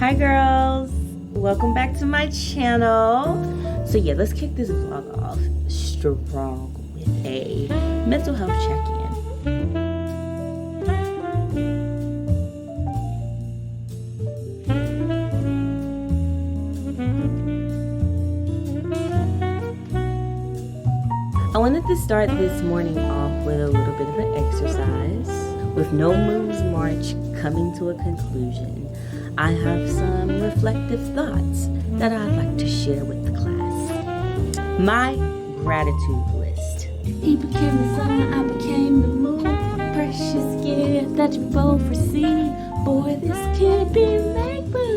Hi girls, welcome back to my channel. So yeah, let's kick this vlog off strong with a mental health check-in. I wanted to start this morning off with a little bit of an exercise. With No Moves March coming to a conclusion, I have some reflective thoughts that I'd like to share with the class. My gratitude list. He became the sun, I became the moon. Precious gift that you both receive. Boy, this can't be make-believe.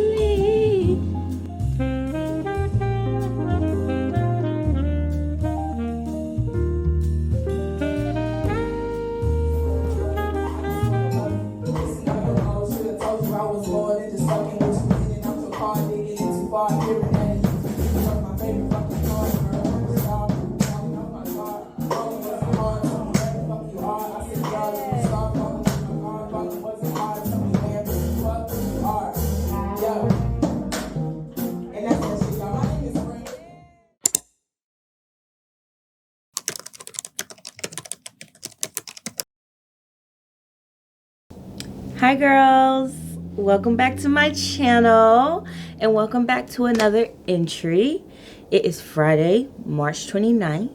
Hi girls, welcome back to my channel and welcome back to another entry. It is Friday, March 29th.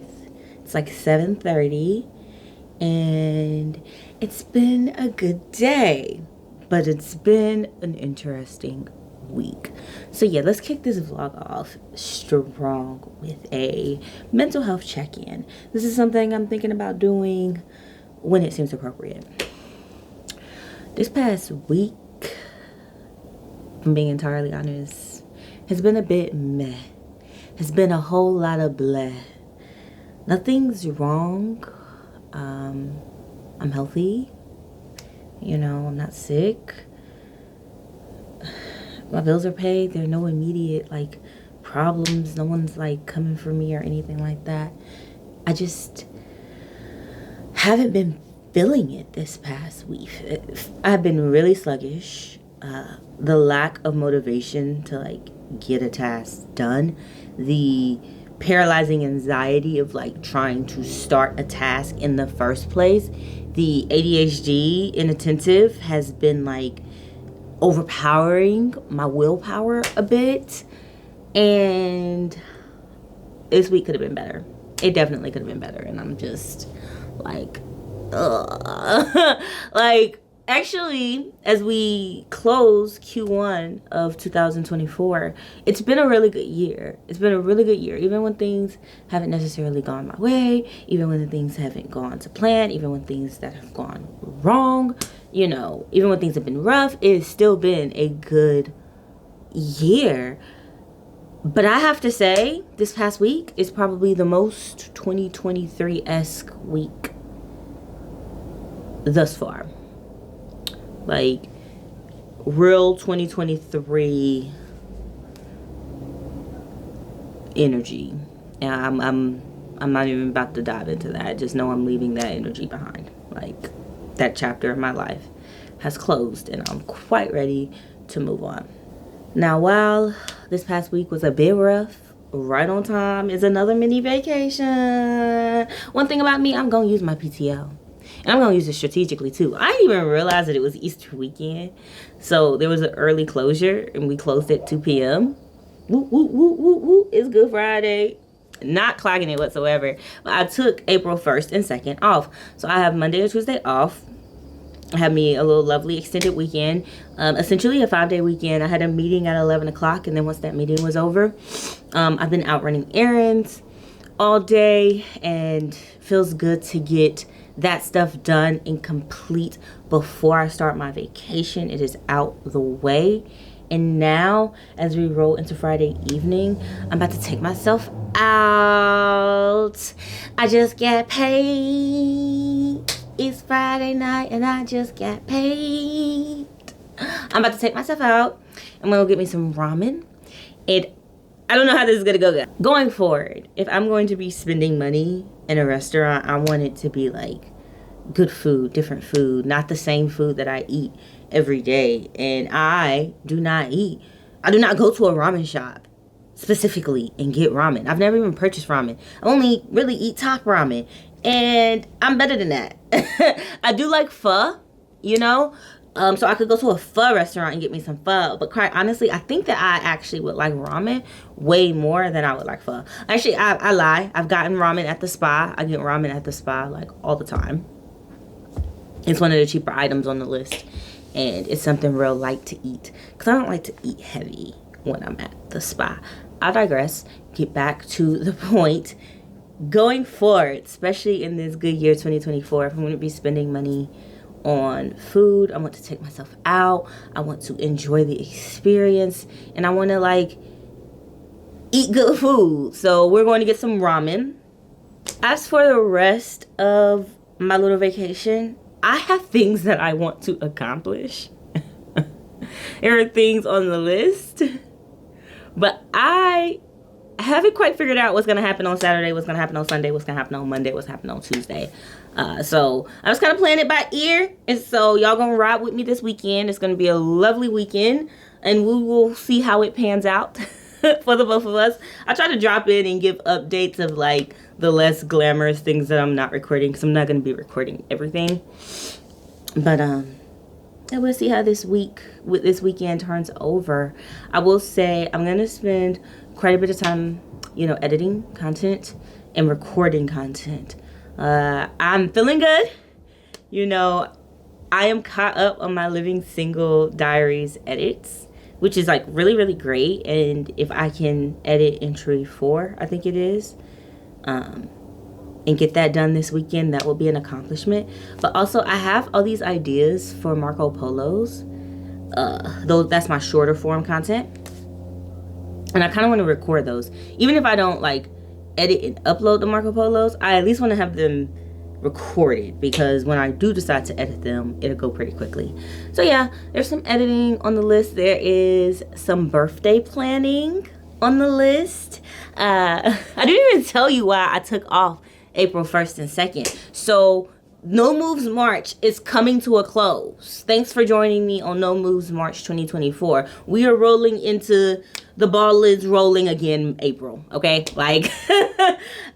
It's like 7:30 and it's been a good day, but it's been an interesting week. So yeah, let's kick this vlog off strong with a mental health check-in. This is something I'm thinking about doing when it seems appropriate. This past week, if I'm being entirely honest, has been a bit meh. Has been a whole lot of bleh. Nothing's wrong. I'm healthy. You know, I'm not sick. My bills are paid. There are no immediate, problems. No one's, coming for me or anything like that. I just haven't been feeling it this past week. I've been really sluggish. The lack of motivation to get a task done, the paralyzing anxiety of trying to start a task in the first place, the ADHD inattentive has been overpowering my willpower a bit, and this week could have been better. It definitely could have been better, and I'm just actually, as we close Q1 of 2024, it's been a really good year. It's been a really good year, even when things haven't necessarily gone my way, even when things haven't gone to plan, even when things that have gone wrong, even when things have been rough, it's still been a good year. But I have to say, this past week is probably the most 2023-esque week thus far. Real 2023 energy. And I'm not even about to dive into that. Just know I'm leaving that energy behind. That chapter of my life has closed and I'm quite ready to move on. Now, while this past week was a bit rough, right on time is another mini vacation. One thing about me, I'm gonna use my PTO. And I'm gonna use it strategically too. I didn't even realize that it was Easter weekend. So there was an early closure and we closed at 2 p.m. Woo, woo, woo, woo, woo. It's Good Friday. Not clocking it whatsoever. But I took April 1st and 2nd off. So I have Monday and Tuesday off. I had me a little lovely extended weekend. Essentially a 5-day weekend. I had a meeting at 11 o'clock, and then once that meeting was over, I've been out running errands all day, and feels good to get that stuff done and complete before I start my vacation. It is out the way. And now, as we roll into Friday evening, I'm about to take myself out. I just get paid. It's Friday night and I just got paid. I'm about to take myself out. I'm gonna go get me some ramen. And I don't know how this is gonna go. Going forward, if I'm going to be spending money in a restaurant, I want it to be good food, different food, not the same food that I eat every day. And I do not go to a ramen shop specifically and get ramen. I've never even purchased ramen. I only really eat top ramen. And I'm better than that. I do like pho, you know? So I could go to a pho restaurant and get me some pho. But quite honestly, I think that I actually would like ramen way more than I would like pho. Actually, I lie. I've gotten ramen at the spa. I get ramen at the spa like all the time. It's one of the cheaper items on the list. And it's something real light to eat. Because I don't like to eat heavy when I'm at the spa. I digress. Get back to the point. Going forward, especially in this good year 2024, if I'm going to be spending money on food, I want to take myself out. I want to enjoy the experience. And I want to like eat good food. So we're going to get some ramen. As for the rest of my little vacation, I have things that I want to accomplish. There are things on the list, but I haven't quite figured out what's going to happen on Saturday, what's going to happen on Sunday, what's going to happen on Monday, what's happening on Tuesday. So I was kind of playing it by ear. And so y'all going to ride with me this weekend. It's going to be a lovely weekend. And we will see how it pans out for the both of us. I try to drop in and give updates of like the less glamorous things that I'm not recording. Because I'm not going to be recording everything. But I will see how this weekend turns over. I will say I'm going to spend quite a bit of time, editing content and recording content. I'm feeling good. I am caught up on my Living Single Diaries edits, which is like really, really great. And if I can edit entry 4, I think it is, and get that done this weekend, that will be an accomplishment. But also I have all these ideas for Marco Polos. Though that's my shorter form content. And I kind of want to record those. Even if I don't like edit and upload the Marco Polos, I at least want to have them recorded, because when I do decide to edit them, it'll go pretty quickly. So yeah, there's some editing on the list. There is some birthday planning on the list. I didn't even tell you why I took off April 1st and 2nd. So No Moves March is coming to a close. Thanks for joining me on No Moves March 2024. We are rolling into the ball is rolling again April, okay? Like,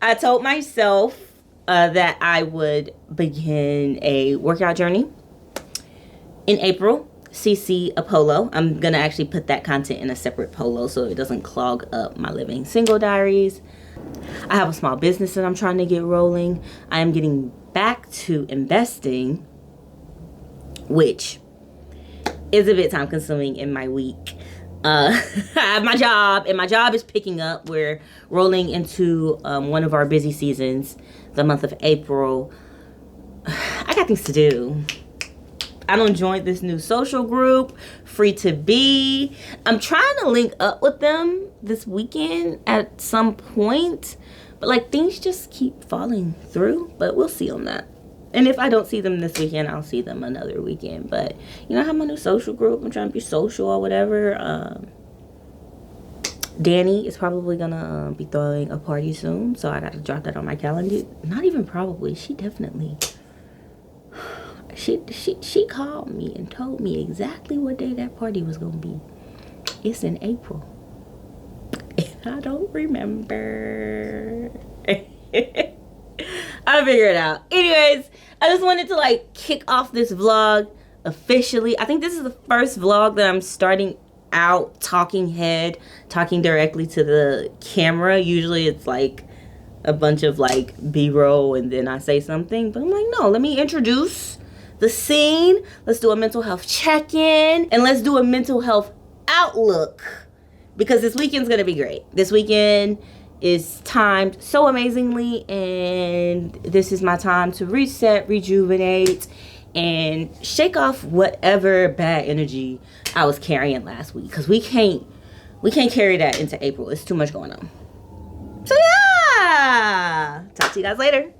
I told myself that I would begin a workout journey in April. CC a polo. I'm going to actually put that content in a separate polo so it doesn't clog up my Living Single Diaries. I have a small business that I'm trying to get rolling. I am getting back to investing, which is a bit time consuming in my week. I have my job, and my job is picking up. We're rolling into one of our busy seasons, the month of April. I got things to do. I don't join this new social group, Free to Be. I'm trying to link up with them this weekend at some point, but like things just keep falling through, but we'll see on that. And if I don't see them this weekend, I'll see them another weekend. But I have my new social group. I'm trying to be social or whatever. Danny is probably gonna be throwing a party soon, so I gotta drop that on my calendar. Not even probably, she definitely. She called me and told me exactly what day that party was gonna be. It's in April. And I don't remember. I'll figure it out. Anyways, I just wanted to like kick off this vlog officially. I think this is the first vlog that I'm starting out talking directly to the camera. Usually it's like a bunch of like B-roll and then I say something. But I'm like, no, let me introduce the scene. Let's do a mental health check-in. And let's do a mental health outlook. Because this weekend's gonna be great. This weekend is timed so amazingly, and this is my time to reset, rejuvenate, and shake off whatever bad energy I was carrying last week, because we can't carry that into April. It's too much going on. So yeah, talk to you guys later.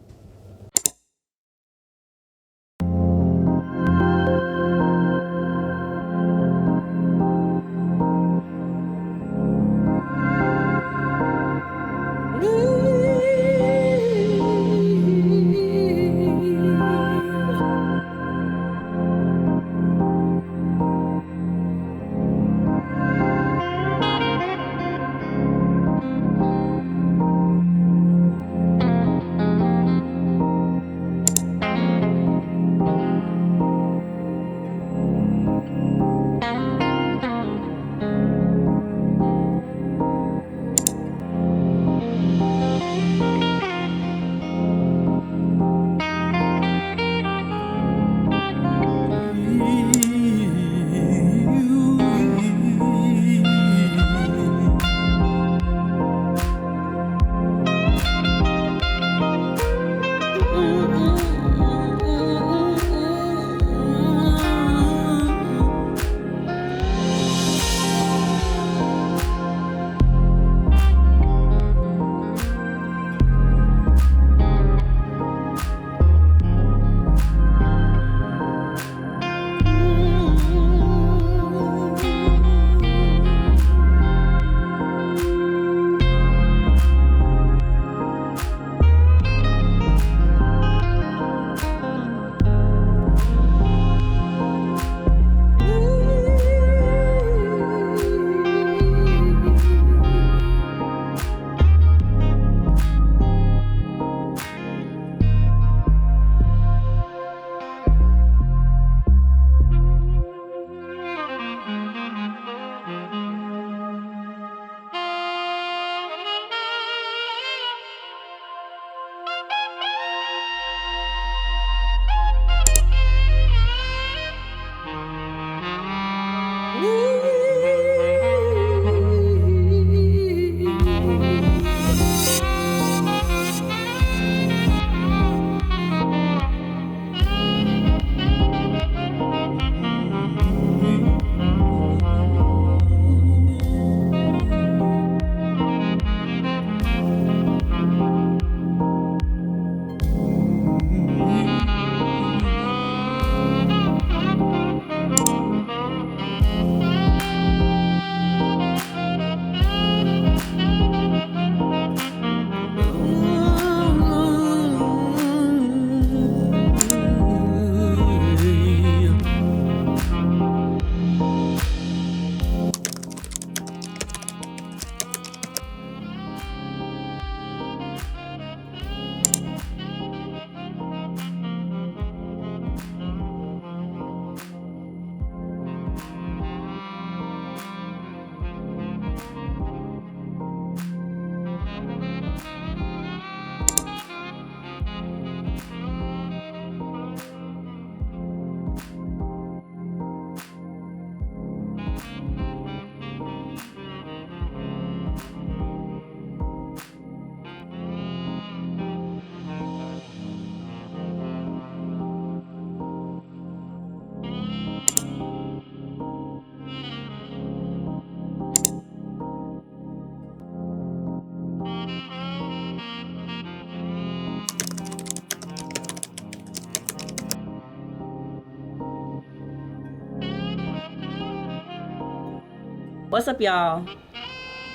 What's up, y'all?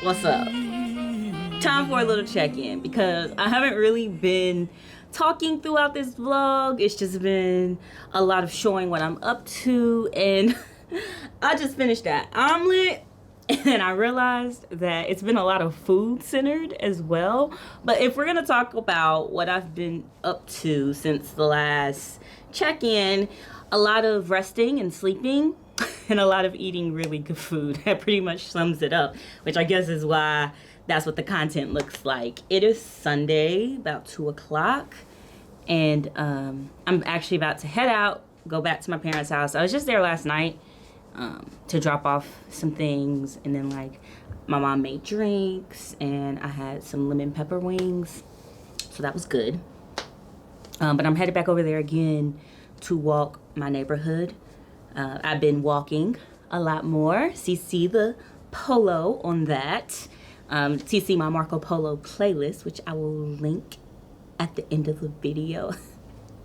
What's up? Time for a little check-in because I haven't really been talking throughout this vlog. It's just been a lot of showing what I'm up to, and I just finished that omelet and I realized that it's been a lot of food centered as well. But if we're gonna talk about what I've been up to since the last check-in, a lot of resting and sleeping and a lot of eating really good food. That pretty much sums it up, which I guess is why that's what the content looks like. It is Sunday, about 2 o'clock, and I'm actually about to head out, go back to my parents' house. I was just there last night to drop off some things, and then like my mom made drinks, and I had some lemon pepper wings, so that was good. But I'm headed back over there again to walk my neighborhood. I've been walking a lot more. CC the Polo on that. CC my Marco Polo playlist, which I will link at the end of the video.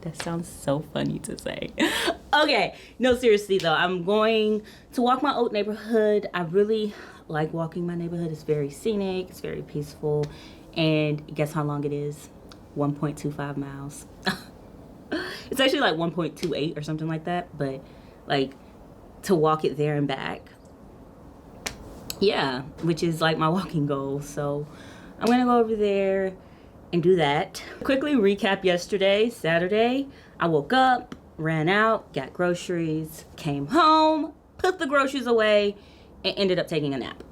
That sounds so funny to say. Okay, no, seriously though, I'm going to walk my old neighborhood. I really like walking my neighborhood. It's very scenic, it's very peaceful, and guess how long it is? 1.25 miles. It's actually like 1.28 or something like that, but like to walk it there and back, yeah, which is like my walking goal. So I'm gonna go over there and do that. Quickly recap yesterday, Saturday. I woke up, ran out, got groceries, came home, put the groceries away, and ended up taking a nap.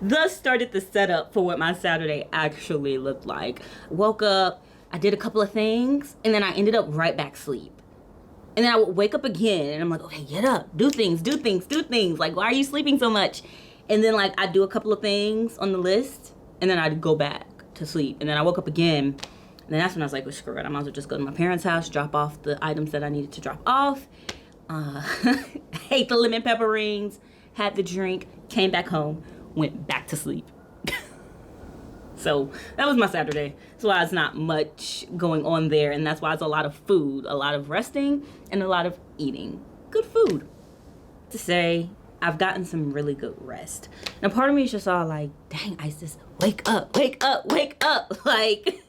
Thus started the setup for what my Saturday actually looked like. Woke up, I did a couple of things, and then I ended up right back asleep. And then I would wake up again, and I'm like, okay, get up, do things, do things, do things. Like, why are you sleeping so much? And then like I do a couple of things on the list, and then I'd go back to sleep. And then I woke up again, and then that's when I was like, well, screw it, I might as well just go to my parents' house, drop off the items that I needed to drop off. Ate the lemon pepper rings, had the drink, came back home, went back to sleep. So that was my Saturday. That's why it's not much going on there, and that's why it's a lot of food, a lot of resting, and a lot of eating good food. To say, I've gotten some really good rest. Now part of me is just all like, dang, Isis, wake up, wake up, wake up. Like,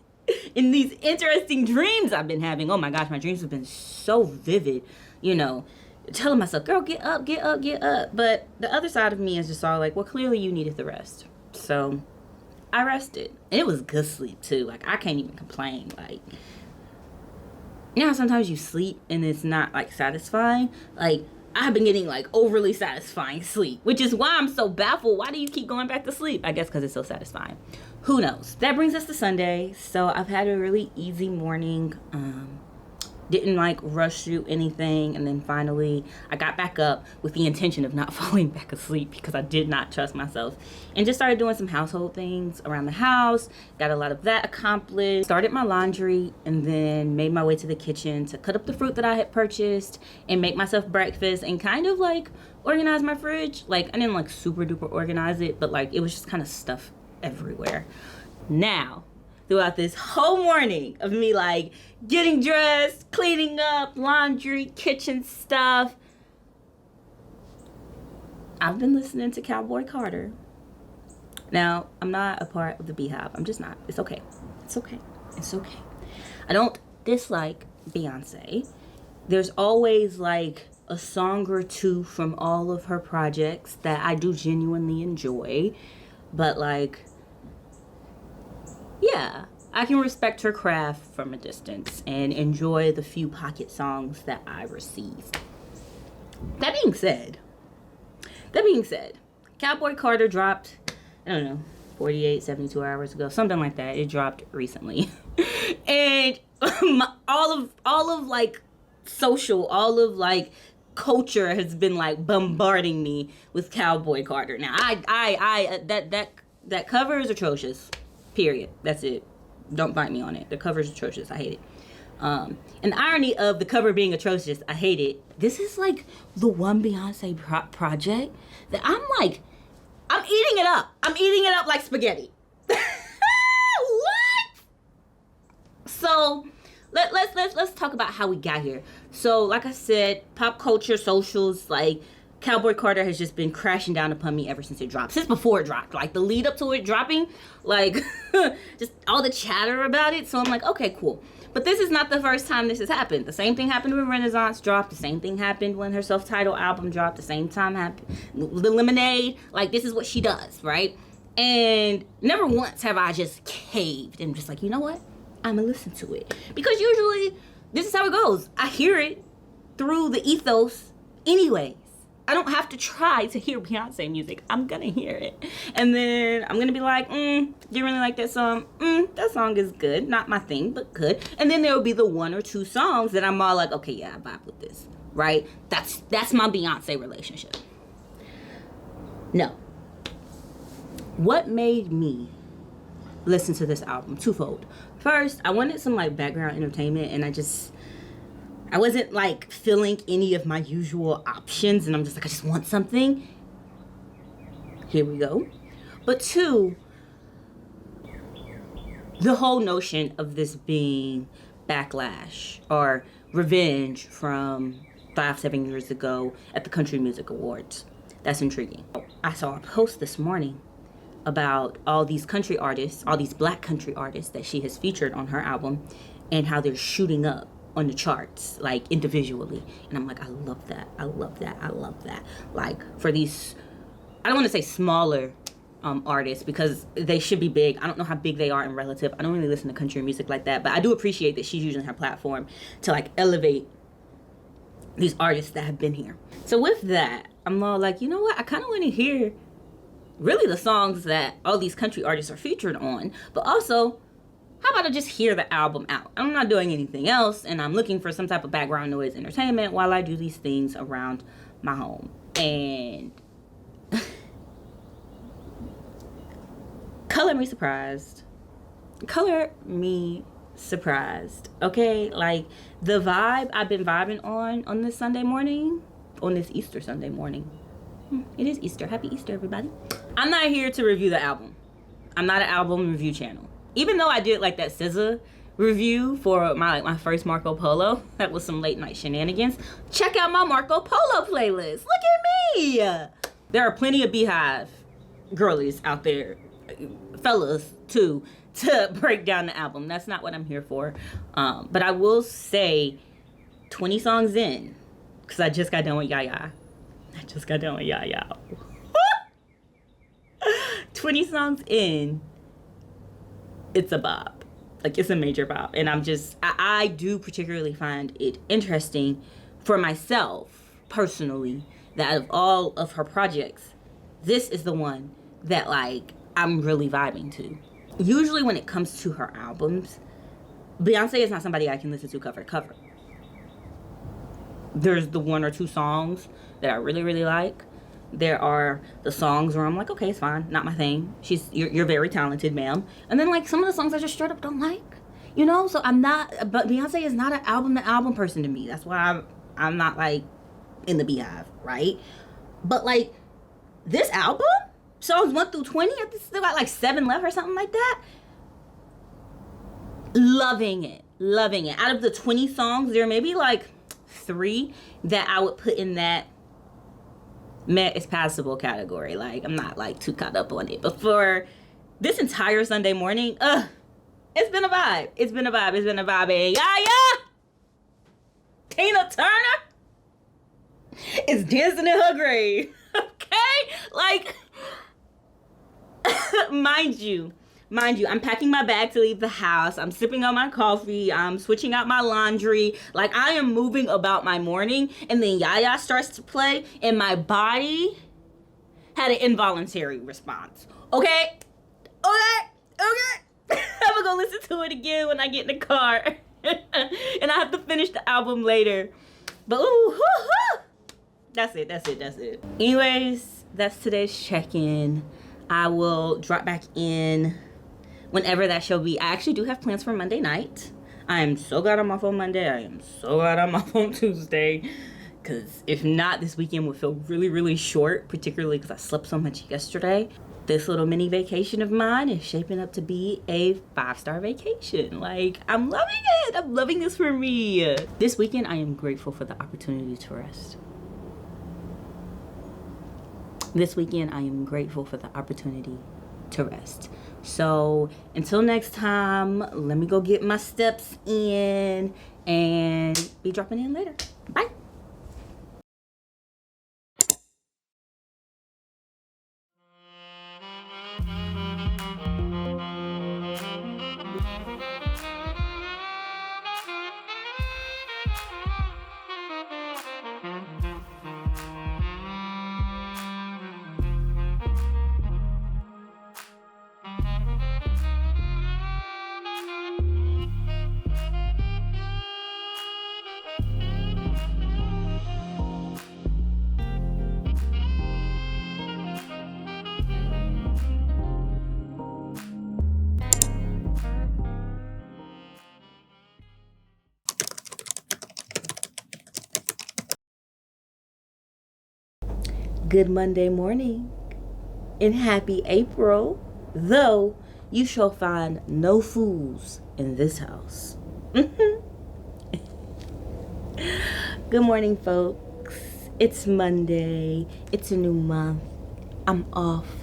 in these interesting dreams I've been having. Oh my gosh, my dreams have been so vivid, you know, telling myself, girl, get up, get up, get up. But the other side of me is just all like, well, clearly you needed the rest. So I rested. And it was good sleep too. Like, I can't even complain. Like, you know how sometimes you sleep and it's not like satisfying? Like, I've been getting like overly satisfying sleep, which is why I'm so baffled. Why do you keep going back to sleep? I guess because it's so satisfying. Who knows? That brings us to Sunday. So I've had a really easy morning. Didn't like rush through anything, and then finally I got back up with the intention of not falling back asleep because I did not trust myself, and just started doing some household things around the house. Got a lot of that accomplished, started my laundry, and then made my way to the kitchen to cut up the fruit that I had purchased and make myself breakfast and kind of like organize my fridge. Like, I didn't like super duper organize it, but like it was just kind of stuff everywhere. Now throughout this whole morning of me like getting dressed, cleaning up, laundry, kitchen stuff, I've been listening to Cowboy Carter. Now, I'm not a part of the Beehive. I'm just not. It's okay. It's okay. It's okay. I don't dislike Beyonce. There's always like a song or two from all of her projects that I do genuinely enjoy. But like, yeah, I can respect her craft from a distance and enjoy the few pocket songs that I receive. That being said, Cowboy Carter dropped, I don't know, 48, 72 hours ago, something like that. It dropped recently. And all of like social, all of like culture has been like bombarding me with Cowboy Carter. Now, that cover is atrocious. Period. That's it. Don't bite me on it. The cover is atrocious. I hate it. And the irony of the cover being atrocious, I hate it. This is like the one Beyonce project that I'm like, I'm eating it up. I'm eating it up like spaghetti. What? So let's talk about how we got here. So like I said, pop culture, socials, like Cowboy Carter has just been crashing down upon me ever since it dropped. Since before it dropped. Like, the lead up to it dropping, like, just all the chatter about it. So I'm like, okay, cool. But this is not the first time this has happened. The same thing happened when Renaissance dropped. The same thing happened when her self-titled album dropped. The same time happened the Lemonade. Like, this is what she does, right? And never once have I just caved and just like, you know what? I'm gonna listen to it. Because usually, this is how it goes. I hear it through the ethos anyways. I don't have to try to hear Beyonce music. I'm gonna hear it. And then I'm gonna be like, do you really like that song? That song is good. Not my thing, but good. And then there will be the 1 or 2 songs that I'm all like, okay, yeah, I vibe with this. Right? That's my Beyonce relationship. No. What made me listen to this album? Twofold. First, I wanted some like background entertainment, and I wasn't like filling any of my usual options, and I'm just like, I just want something. Here we go. But 2, the whole notion of this being backlash or revenge from 5-7 years ago at the Country Music Awards. That's intriguing. I saw a post this morning about all these country artists, all these black country artists that she has featured on her album, and how they're shooting up on the charts, like individually. And I'm like, I love that. I love that. I love that. Like, for these, I don't want to say smaller artists, because they should be big. I don't know how big they are in relative. I don't really listen to country music like that, but I do appreciate that she's using her platform to like elevate these artists that have been here. So with that, I'm all like, you know what? I kind of want to hear really the songs that all these country artists are featured on, but also, how about I just hear the album out? I'm not doing anything else, and I'm looking for some type of background noise entertainment while I do these things around my home. And color me surprised. Color me surprised. Okay, like the vibe I've been vibing on this Sunday morning, on this Easter Sunday morning. It is Easter. Happy Easter, everybody. I'm not here to review the album. I'm not an album review channel. Even though I did like that SZA review for my first Marco Polo, that was some late night shenanigans. Check out my Marco Polo playlist. Look at me. There are plenty of Beehive girlies out there, fellas too, to break down the album. That's not what I'm here for. But I will say 20 songs in, because I just got done with Yaya. 20 songs in, it's a bop. Like, it's a major bop. And I do particularly find it interesting for myself, personally, that out of all of her projects, this is the one that, like, I'm really vibing to. Usually when it comes to her albums, Beyonce is not somebody I can listen to cover to cover. There's the 1 or 2 songs that I really, really like. There are the songs where I'm like, okay, it's fine, not my thing. You're very talented, ma'am. And then like some of the songs I just straight up don't like, you know. So but Beyonce is not an album person to me. That's why I'm not like in the Beehive, right? But like this album, songs 1 through 20, I think still got like 7 left or something like that. Loving it. Out of the 20 songs, there may be like 3 that I would put in that Met is passable category. Like, I'm not like too caught up on it. But for this entire Sunday morning, it's been a vibe. And yeah. Tina Turner is dancing in her grave. Okay? Like, mind you, I'm packing my bag to leave the house. I'm sipping on my coffee. I'm switching out my laundry. Like, I am moving about my morning. And then Yaya starts to play. And my body had an involuntary response. Okay? I'm gonna go listen to it again when I get in the car. And I have to finish the album later. But, that's it. Anyways, that's today's check-in. I will drop back in whenever that shall be. I actually do have plans for Monday night. I am so glad I'm off on Monday. I am so glad I'm off on Tuesday. Because if not, this weekend would feel really, really short. Particularly because I slept so much yesterday. This little mini vacation of mine is shaping up to be a 5-star vacation. Like, I'm loving it. I'm loving this for me. This weekend, I am grateful for the opportunity to rest. This weekend, I am grateful for the opportunity to rest. So until next time, let me go get my steps in and be dropping in later. Bye. Good Monday morning and happy April, though you shall find no fools in this house. Good morning, folks. It's Monday. It's a new month. I'm off.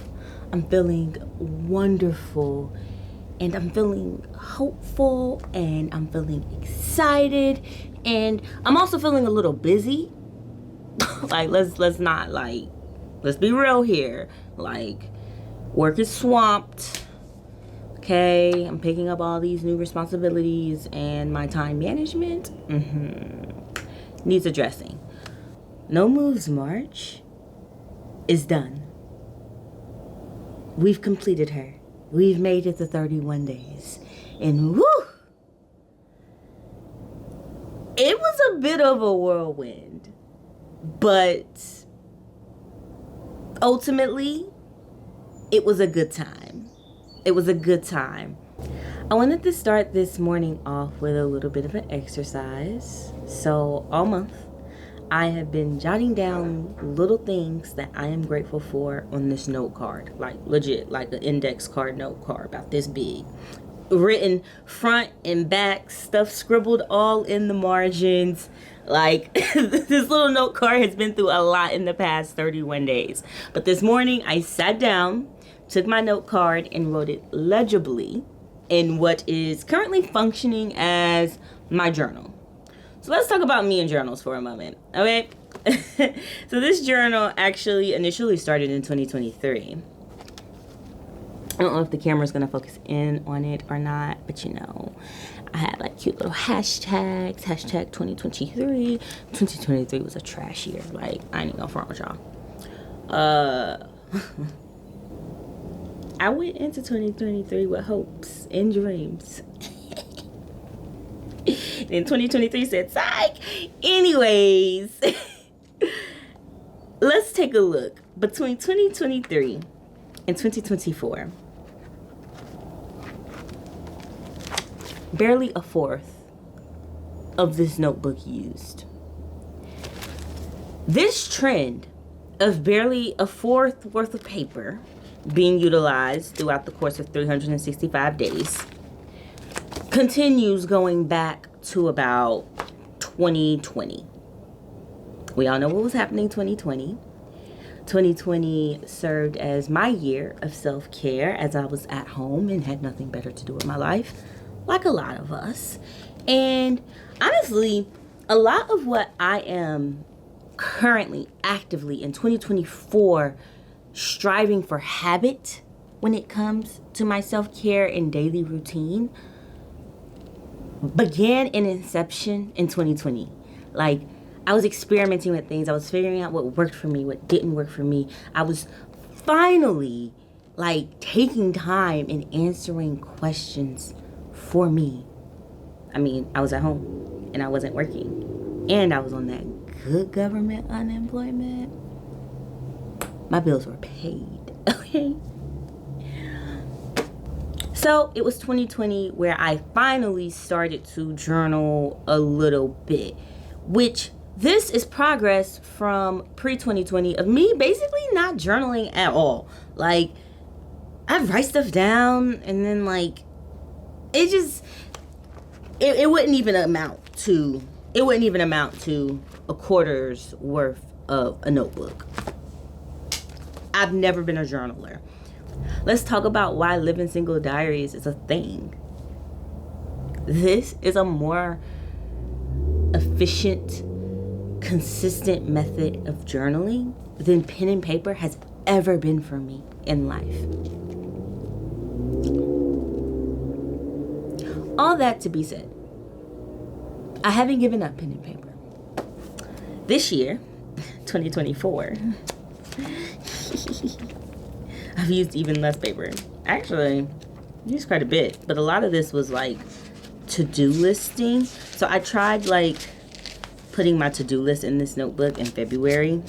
I'm feeling wonderful. And I'm feeling hopeful. And I'm feeling excited. And I'm also feeling a little busy. Like, let's be real here. Like, work is swamped. Okay, I'm picking up all these new responsibilities, and my time management needs addressing. No Moves March is done. We've completed her. We've made it to 31 days. And woo! It was a bit of a whirlwind. But ultimately, it was a good time. It was a good time. I wanted to start this morning off with a little bit of an exercise. So all month, I have been jotting down little things that I am grateful for on this note card. Like legit, like an index card note card about this big. Written front and back, stuff scribbled all in the margins. Like, this little note card has been through a lot in the past 31 days. But this morning, I sat down, took my note card, and wrote it legibly in what is currently functioning as my journal. So let's talk about me and journals for a moment, okay? So this journal actually initially started in 2023. I don't know if the camera's gonna focus in on it or not, but you know, I had like cute little hashtags, hashtag 2023. 2023 was a trash year. Like, I ain't even gonna front with y'all. I went into 2023 with hopes and dreams. Then 2023 said, psych! Anyways, let's take a look. Between 2023 and 2024, barely a fourth of this notebook used. This trend of barely a fourth worth of paper being utilized throughout the course of 365 days continues going back to about 2020. We all know what was happening in 2020. 2020 served as my year of self-care as I was at home and had nothing better to do with my life, like a lot of us. And honestly, a lot of what I am currently actively in 2024 striving for habit when it comes to my self-care and daily routine began in inception in 2020. Like, I was experimenting with things. I was figuring out what worked for me, what didn't work for me. I was finally like taking time and answering questions for me. I mean, I was at home and I wasn't working and I was on that good government unemployment. My bills were paid, okay? So it was 2020 where I finally started to journal a little bit, which this is progress from pre-2020 of me basically not journaling at all. Like, I'd write stuff down and then like, it wouldn't even amount to a quarter's worth of a notebook. I've never been a journaler. Let's talk about why Living Single Diaries is a thing. This is a more efficient, consistent method of journaling than pen and paper has ever been for me in life. All that to be said, I haven't given up pen and paper. This year, 2024, I've used even less paper. Actually, I used quite a bit, but a lot of this was like to-do listing. So I tried like putting my to-do list in this notebook in February.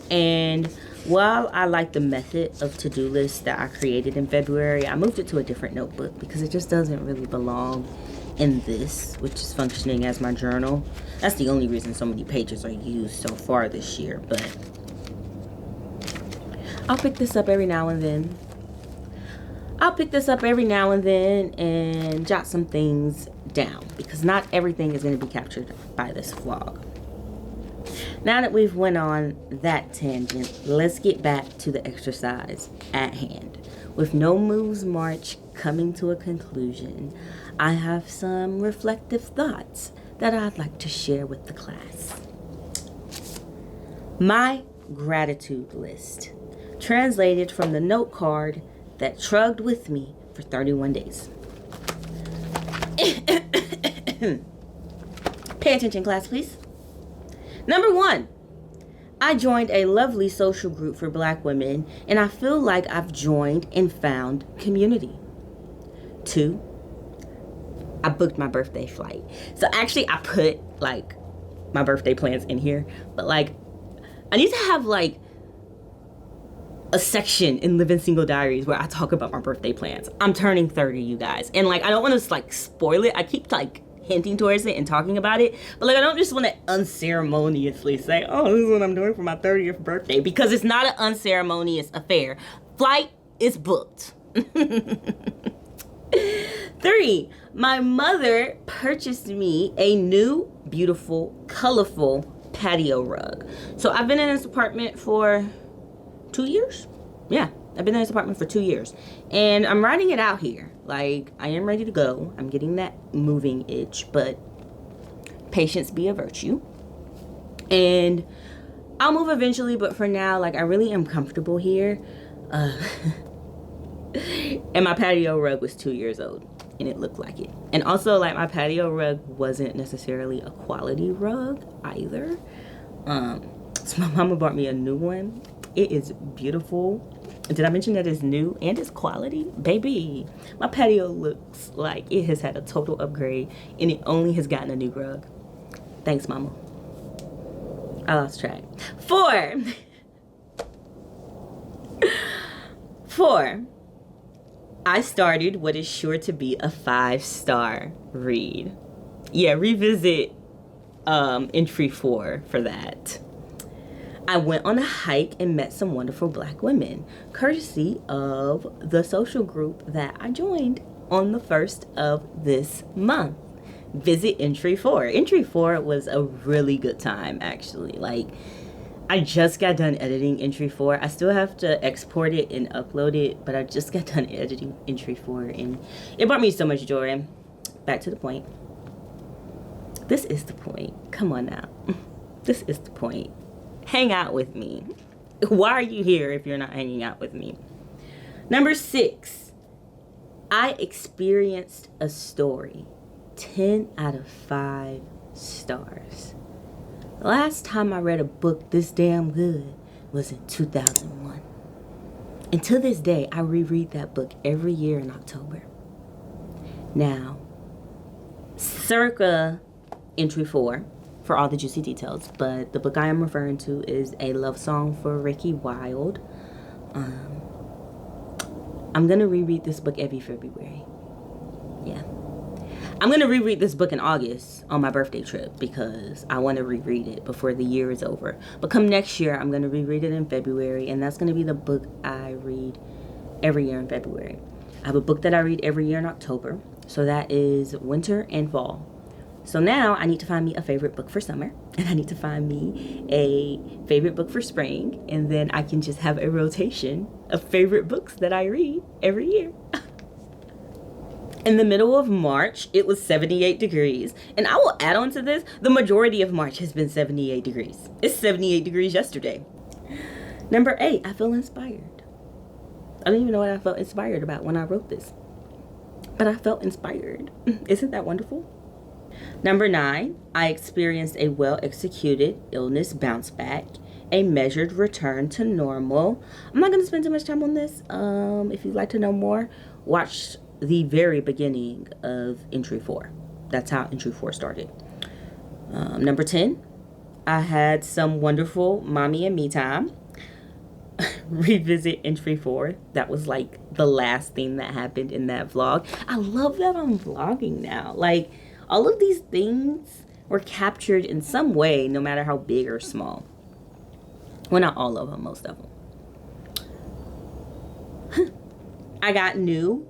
And while I like the method of to-do lists that I created in February, I moved it to a different notebook because it just doesn't really belong in this, which is functioning as my journal. That's the only reason so many pages are used so far this year, but I'll pick this up every now and then. And jot some things down because not everything is going to be captured by this vlog. Now that we've went on that tangent, let's get back to the exercise at hand. With No Moves March coming to a conclusion, I have some reflective thoughts that I'd like to share with the class. My gratitude list, translated from the note card that trugged with me for 31 days. Pay attention, class, please. Number 1, I joined a lovely social group for Black women, and I feel like I've joined and found community. 2, I booked my birthday flight. So actually, I put like my birthday plans in here, but like I need to have like a section in Living Single Diaries where I talk about my birthday plans. I'm turning 30, you guys, and like I don't want to like spoil it. I keep like hinting towards it and talking about it, but like I don't just want to unceremoniously say, oh, this is what I'm doing for my 30th birthday, because it's not an unceremonious affair. Flight is booked. 3, my mother purchased me a new, beautiful, colorful patio rug. So I've been in this apartment for 2 years. Yeah, I've been in this apartment for 2 years, and I'm riding it out here. Like, I am ready to go. I'm getting that moving itch, but patience be a virtue. And I'll move eventually, but for now, like, I really am comfortable here. And my patio rug was 2 years old, and it looked like it. And also, like, my patio rug wasn't necessarily a quality rug either. So my mama bought me a new one. It is beautiful. Did I mention that it's new and it's quality? Baby, my patio looks like it has had a total upgrade, and it only has gotten a new rug. Thanks, mama. I lost track. 4. 4. I started what is sure to be a 5-star read. Yeah, revisit entry 4 for that. I went on a hike and met some wonderful Black women, courtesy of the social group that I joined on the 1st of this month. Visit entry 4. Entry 4 was a really good time, actually. Like, I just got done editing entry 4. I still have to export it and upload it, but I just got done editing entry 4, and it brought me so much joy. Back to the point. This is the point. Come on now. This is the point. Hang out with me. Why are you here if you're not hanging out with me? Number 6, I experienced a story. 10 out of 5 stars. The last time I read a book this damn good was in 2001. And to this day, I reread that book every year in October. Now, circa entry 4, for all the juicy details, but the book I am referring to is A Love Song for Ricky Wilde. I'm gonna reread this book every February. Yeah, I'm gonna reread this book in August on my birthday trip because I want to reread it before the year is over. But come next year, I'm gonna reread it in February, and that's gonna be the book I read every year in February. I have a book that I read every year in October, so that is winter and fall. So now I need to find me a favorite book for summer, and I need to find me a favorite book for spring, and then I can just have a rotation of favorite books that I read every year. In the middle of March, it was 78 degrees. And I will add on to this, the majority of March has been 78 degrees. It's 78 degrees yesterday. Number 8, I feel inspired. I don't even know what I felt inspired about when I wrote this, but I felt inspired. Isn't that wonderful? Number 9, I experienced a well-executed illness bounce back, a measured return to normal. I'm not going to spend too much time on this. If you'd like to know more, watch the very beginning of entry 4. That's how entry 4 started. Number 10, I had some wonderful mommy and me time. Revisit entry 4. That was like the last thing that happened in that vlog. I love that I'm vlogging now. Like, all of these things were captured in some way, no matter how big or small. Well, not all of them, most of them. I got new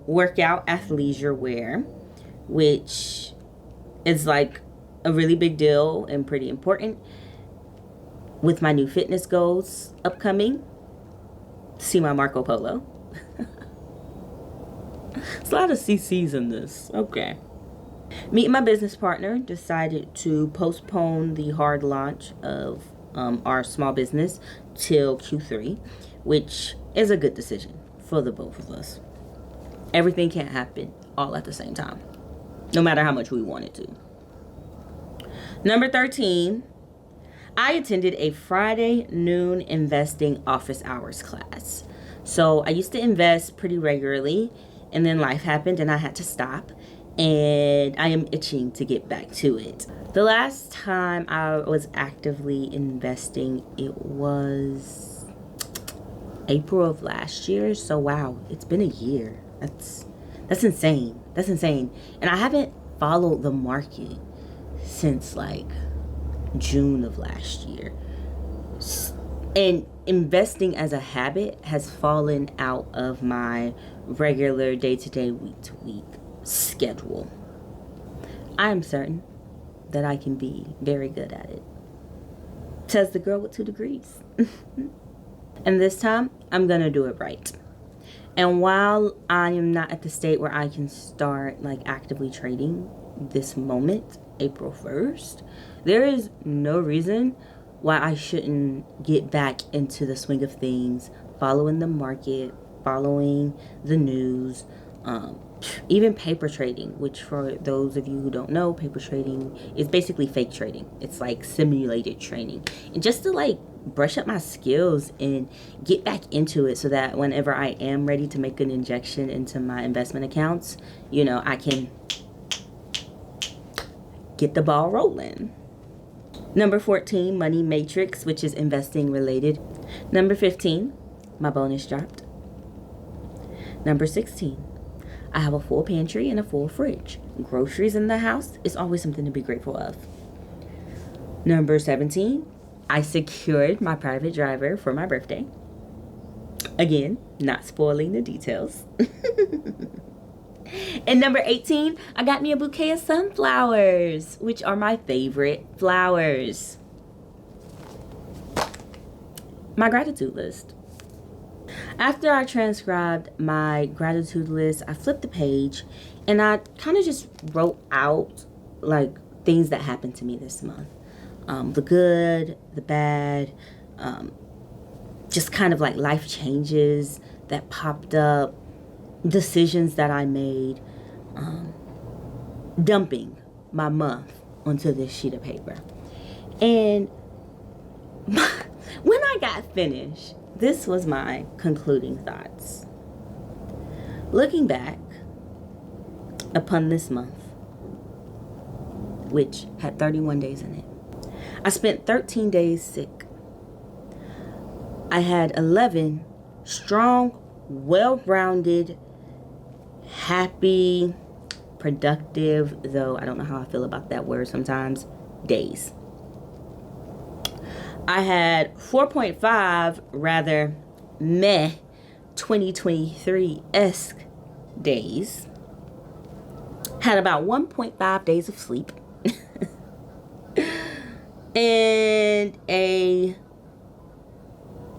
workout athleisure wear, which is like a really big deal and pretty important with my new fitness goals upcoming. See my Marco Polo. It's a lot of CC's in this. Okay. Me and my business partner decided to postpone the hard launch of our small business till Q3, which is a good decision for the both of us. Everything can't happen all at the same time, no matter how much we want it to. Number 13, I attended a Friday noon investing office hours class. So I used to invest pretty regularly, and then life happened and I had to stop, and I am itching to get back to it. The last time I was actively investing, it was April of last year. So wow, it's been a year. That's insane. That's insane. And I haven't followed the market since like June of last year. And investing as a habit has fallen out of my regular day-to-day, week-to-week schedule. I am certain that I can be very good at it. Says the girl with 2 degrees. And this time, I'm gonna do it right. And while I am not at the state where I can start like actively trading this moment, April 1st, there is no reason why I shouldn't get back into the swing of things, following the market, following the news, even paper trading, which for those of you who don't know, paper trading is basically fake trading. It's like simulated trading. And just to like brush up my skills and get back into it so that whenever I am ready to make an injection into my investment accounts, you know, I can get the ball rolling. Number 14, money matrix, which is investing related. Number 15, my bonus dropped. Number 16, I have a full pantry and a full fridge. Groceries in the house is always something to be grateful of. Number 17, I secured my private driver for my birthday. Again, not spoiling the details. And number 18, I got me a bouquet of sunflowers, which are my favorite flowers. My gratitude list. After I transcribed my gratitude list, I flipped the page and I kind of just wrote out like things that happened to me this month. The good, the bad, just kind of like life changes that popped up, decisions that I made, dumping my month onto this sheet of paper. And when I got finished, this was my concluding thoughts. Looking back upon this month, which had 31 days in it, I spent 13 days sick. I had 11 strong, well-rounded, happy, productive, though I don't know how I feel about that word sometimes, days. I had 4.5 rather meh 2023-esque days. Had about 1.5 days of sleep. And a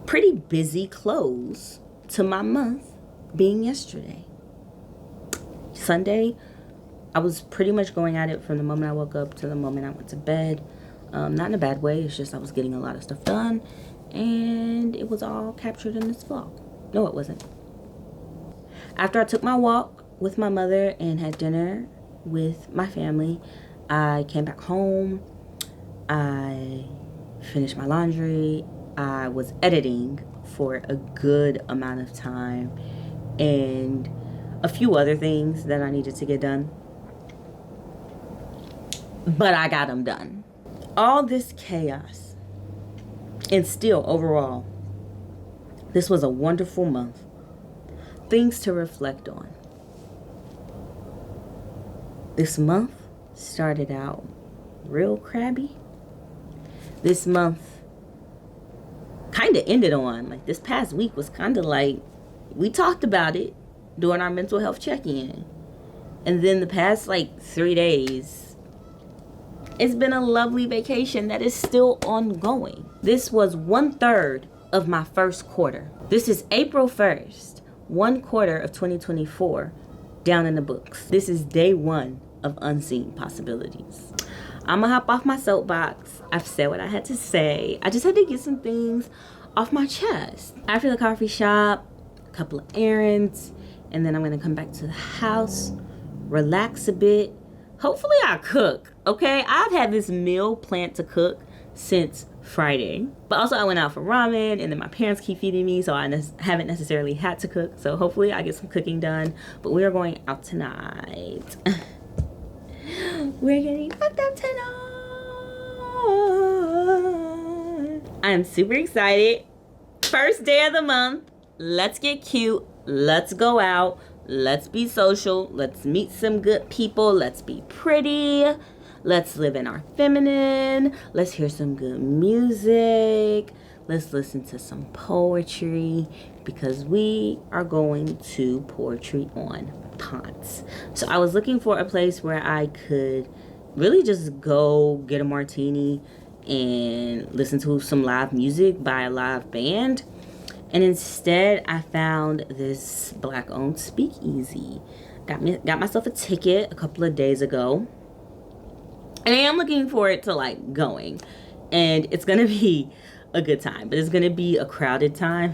pretty busy close to my month being yesterday. Sunday, I was pretty much going at it from the moment I woke up to the moment I went to bed. Not in a bad way, it's just I was getting a lot of stuff done, and it was all captured in this vlog. No, it wasn't. After I took my walk with my mother and had dinner with my family, I came back home. I finished my laundry. I was editing for a good amount of time, and a few other things that I needed to get done. But I got them done. All this chaos, and still overall, this was a wonderful month. Things to reflect on. This month started out real crabby. This month kind of ended on, like, this past week was kind of like, we talked about it during our mental health check-in. And then the past, like, 3 days, it's been a lovely vacation that is still ongoing. This was 1/3 of my first quarter. This is April 1st, 1/4 of 2024, down in the books. This is day 1 of Unseen Possibilities. I'm gonna hop off my soapbox. I've said what I had to say. I just had to get some things off my chest. After the coffee shop, a couple of errands, and then I'm gonna come back to the house, relax a bit. Hopefully I cook, okay? I've had this meal planned to cook since Friday. But also I went out for ramen, and then my parents keep feeding me, so I haven't necessarily had to cook. So hopefully I get some cooking done. But we are going out tonight. We're getting fucked up tonight. I am super excited. First day of the month. Let's get cute. Let's go out. Let's be social. Let's meet some good people. Let's be pretty. Let's live in our feminine. Let's hear some good music. Let's listen to some poetry, because we are going to Poetry on Ponce. So I was looking for a place where I could really just go get a martini and listen to some live music by a live band. And instead I found this Black-owned speakeasy. Got myself a ticket a couple of days ago. And I am looking forward to, like, going. And it's gonna be a good time, but it's gonna be a crowded time.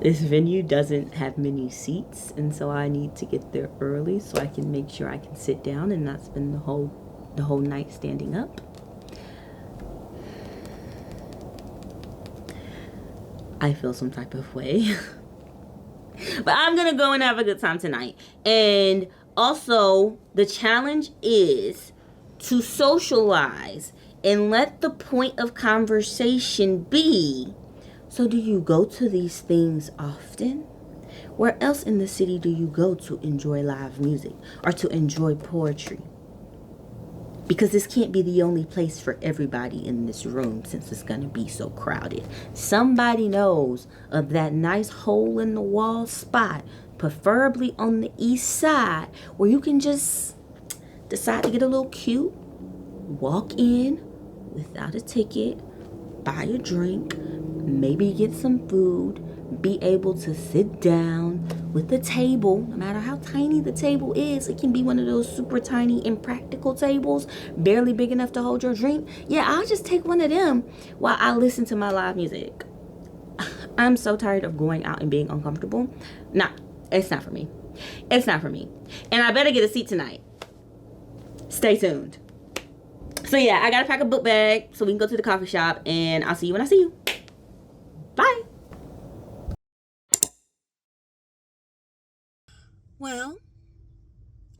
This venue doesn't have many seats, and so I need to get there early so I can make sure I can sit down and not spend the whole night standing up. I feel some type of way. But I'm gonna go and have a good time tonight. And also, the challenge is to socialize and let the point of conversation be, so do you go to these things often? Where else in the city do you go to enjoy live music or to enjoy poetry? Because this can't be the only place for everybody in this room, since it's going to be so crowded. Somebody knows of that nice hole in the wall spot, preferably on the east side, where you can just decide to get a little cute, walk in without a ticket, buy a drink, maybe get some food, be able to sit down with the table, no matter how tiny the table is. It can be one of those super tiny impractical tables, barely big enough to hold your drink. Yeah, I'll just take one of them while I listen to my live music. I'm so tired of going out and being uncomfortable. Nah, it's not for me. It's not for me. And I better get a seat tonight. Stay tuned. So yeah, I gotta pack a book bag so we can go to the coffee shop, and I'll see you when I see you. Bye. Well,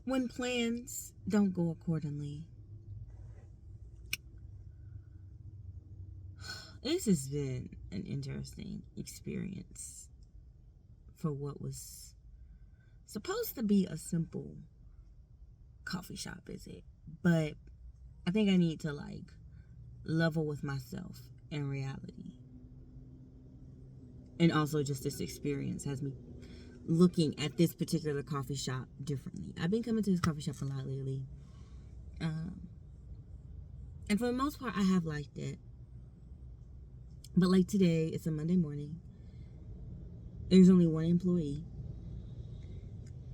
when plans don't go accordingly, this has been an interesting experience for what was supposed to be a simple coffee shop visit. But I think I need to, like, level with myself and reality. And also just this experience has me looking at this particular coffee shop differently. I've been coming to this coffee shop a lot lately. And for the most part, I have liked it. But like today, it's a Monday morning. There's only one employee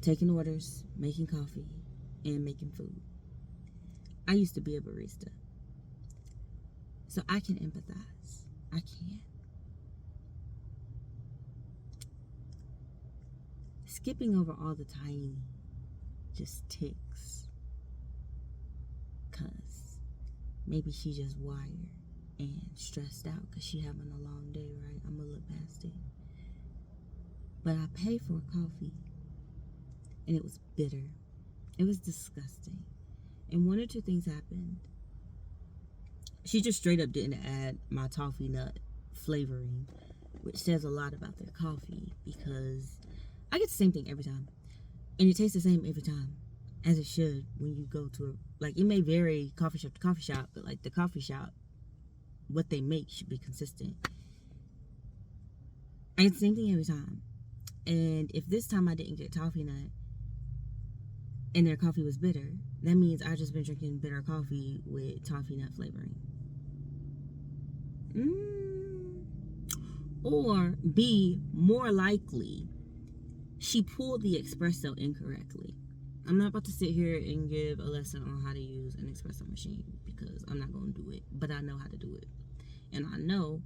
taking orders, making coffee, and making food. I used to be a barista, so I can empathize. I can. Skipping over all the tiny just ticks, cause maybe she just wired and stressed out because she having a long day, right? I'm gonna look past it. But I paid for a coffee, and it was bitter. It was disgusting. And one or two things happened. She just straight up didn't add my toffee nut flavoring, which says a lot about their coffee, because I get the same thing every time. And it tastes the same every time, as it should when you go to like, it may vary coffee shop to coffee shop, but like the coffee shop, what they make should be consistent. I get the same thing every time. And if this time I didn't get toffee nut and their coffee was bitter, that means I've just been drinking bitter coffee with toffee nut flavoring. Or B, more likely, she pulled the espresso incorrectly. I'm not about to sit here and give a lesson on how to use an espresso machine, because I'm not going to do it, but I know how to do it. And I know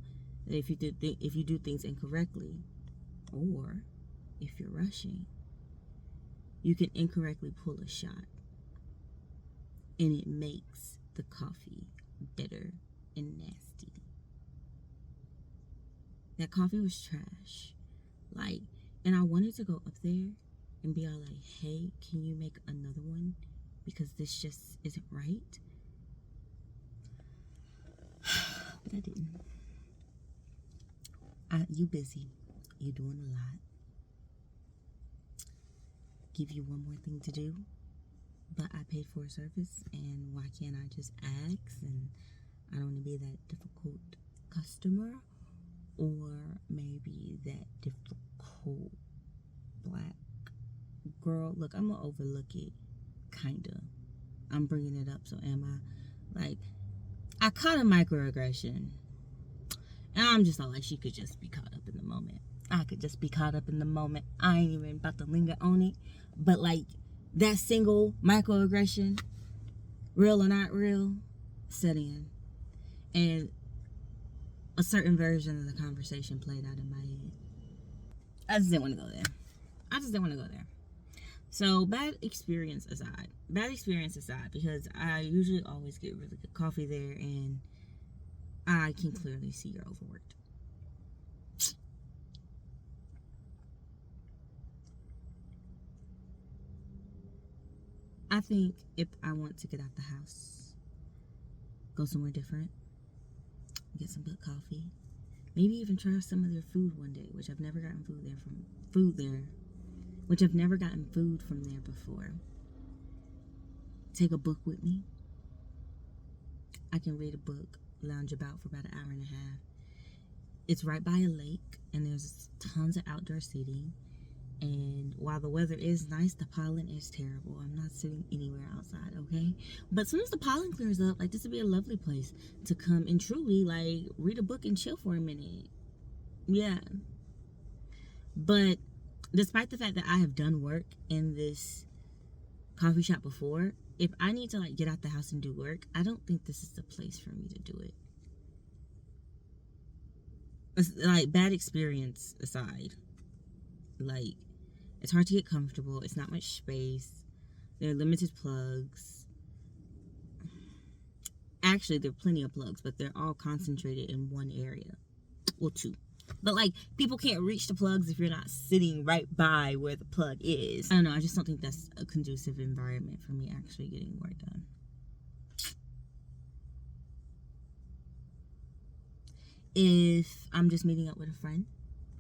that if you do things incorrectly, or if you're rushing, you can incorrectly pull a shot, and it makes the coffee bitter and nasty. That coffee was trash. Like, and I wanted to go up there and be all like, hey, can you make another one? Because this just isn't right. But I didn't. You busy. You doing a lot. Give you one more thing to do. But I paid for a service, and why can't I just ask? And I don't want to be that difficult customer, or maybe that difficult black girl. Look, I'm gonna overlook it, kinda. I'm bringing it up, so am I? Like, I caught a microaggression, and I'm just not like, she could just be caught up in the moment. I could just be caught up in the moment. I ain't even about to linger on it. But like, that single microaggression, real or not real, set in. And a certain version of the conversation played out in my head. I just didn't want to go there. So bad experience aside, because I usually always get really good coffee there, and I can clearly see you're overworked. I think if I want to get out the house, go somewhere different, get some good coffee, maybe even try some of their food one day, which I've never gotten food from there before. Take a book with me. I can read a book, lounge about for about an hour and a half. It's right by a lake, and there's tons of outdoor seating. And while the weather is nice, the pollen is terrible. I'm not sitting anywhere outside, okay? But as soon as the pollen clears up, like, this would be a lovely place to come and truly, like, read a book and chill for a minute. Yeah. But despite the fact that I have done work in this coffee shop before, if I need to, like, get out the house and do work, I don't think this is the place for me to do it. It's, like, bad experience aside, like, it's hard to get comfortable. It's not much space. There are limited plugs. Actually, there are plenty of plugs, but they're all concentrated in one area. Well, two. But, like, people can't reach the plugs if you're not sitting right by where the plug is. I don't know. I just don't think that's a conducive environment for me actually getting work done. If I'm just meeting up with a friend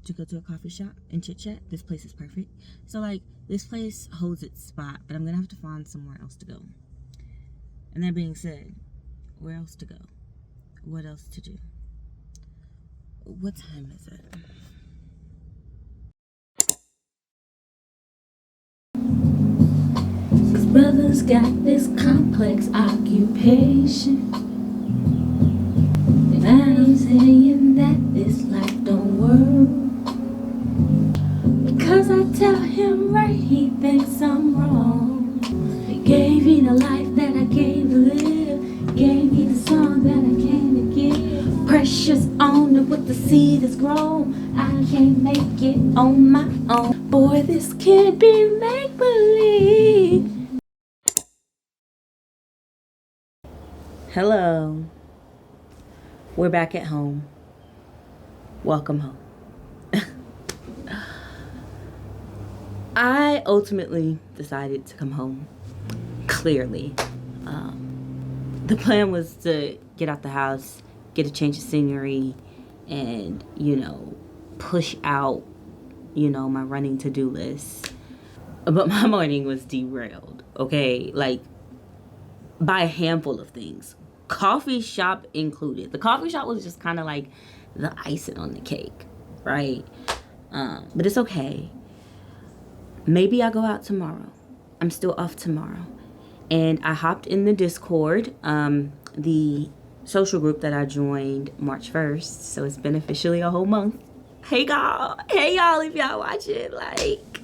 to go to a coffee shop and chit chat, this place is perfect. So, like, this place holds its spot, but I'm gonna have to find somewhere else to go. And that being said, where else to go? What else to do? What time is it? got this complex occupation, and I ain't saying that this life don't work, because I tell him right, he thinks I'm wrong. He gave me the life that I came to live, gave me the song that I came to give. Precious owner with the seed is grown, I can't make it on my own. Boy, this can't be make-believe. Hello. We're back at home. Welcome home. I ultimately decided to come home. Clearly. The plan was to get out the house, get a change of scenery, and, push out, my running to-do list. But my morning was derailed, okay? Like, by a handful of things. Coffee shop included. The coffee shop was just kind of like the icing on the cake, right? But it's okay. Maybe I go out tomorrow. I'm still off tomorrow. And I hopped in the Discord, the social group that I joined March 1st. So it's been officially a whole month. Hey y'all, if y'all watching, like,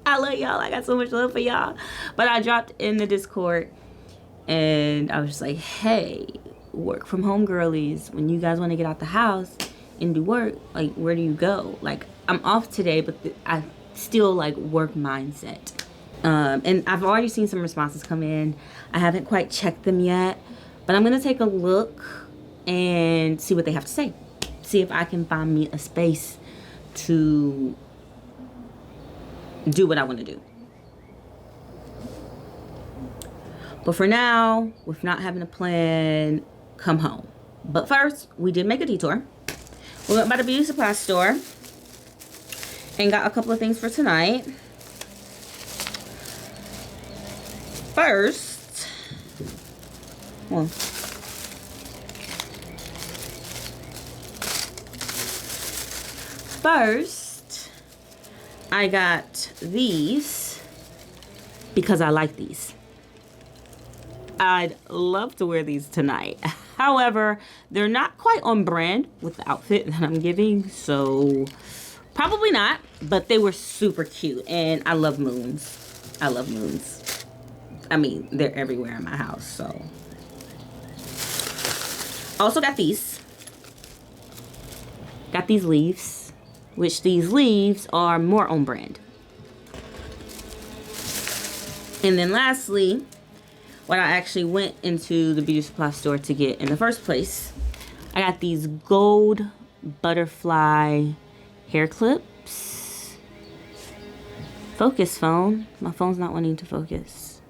I love y'all. I got so much love for y'all. But I dropped in the Discord and I was just like, hey, work from home girlies, when you guys want to get out the house and do work, like, where do you go? Like, I'm off today, but I still like work mindset. And I've already seen some responses come in. I haven't quite checked them yet, but I'm gonna take a look and see what they have to say. See if I can find me a space to do what I want to do. But for now, with not having a plan, come home. But first, we did make a detour. We went by the beauty supply store and got a couple of things for tonight. First, I got these because I like these. I'd love to wear these tonight. However, they're not quite on brand with the outfit that I'm giving, so probably not, but they were super cute, and I love moons. I love moons. I mean, they're everywhere in my house, so. Also got these. Got these leaves, which these leaves are more on brand. And then lastly, what I actually went into the beauty supply store to get in the first place, I got these gold butterfly hair clips. Focus phone. My phone's not wanting to focus.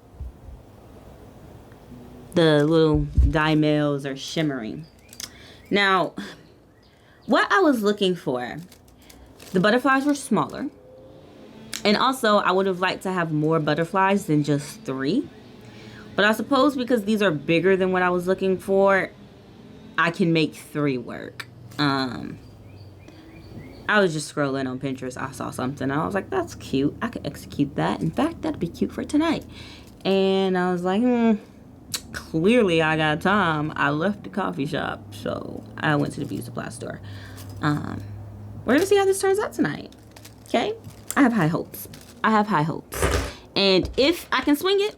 The little diamels are shimmering. Now, what I was looking for, the butterflies were smaller. And also, I would have liked to have more butterflies than just 3. But I suppose because these are bigger than what I was looking for, I can make 3 work. I was just scrolling on Pinterest. I saw something. I was like, that's cute. I could execute that. In fact, that'd be cute for tonight. And I was like, clearly I got time. I left the coffee shop, so I went to the beauty supply store. We're gonna see how this turns out tonight. Okay? I have high hopes. And if I can swing it,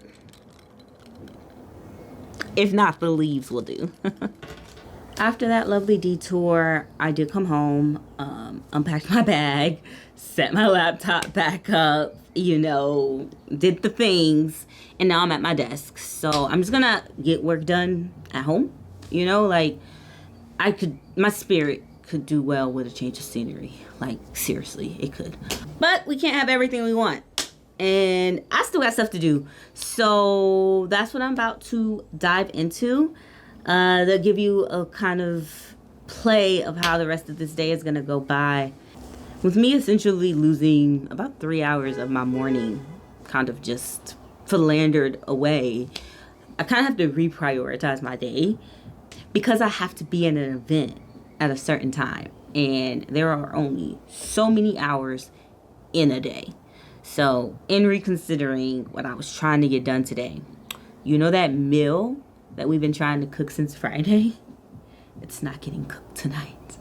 if not, the leaves will do. After that lovely detour, I did come home, unpacked my bag, set my laptop back up, did the things, and now I'm at my desk. So I'm just gonna get work done at home. My spirit could do well with a change of scenery. Like, seriously, it could. But we can't have everything we want. And I still got stuff to do. So that's what I'm about to dive into. They'll give you a kind of play of how the rest of this day is going to go by. With me essentially losing about 3 hours of my morning kind of just philandered away, I kind of have to reprioritize my day because I have to be in an event at a certain time. And there are only so many hours in a day. So in reconsidering what I was trying to get done today, You know that meal that we've been trying to cook since Friday? It's not getting cooked tonight.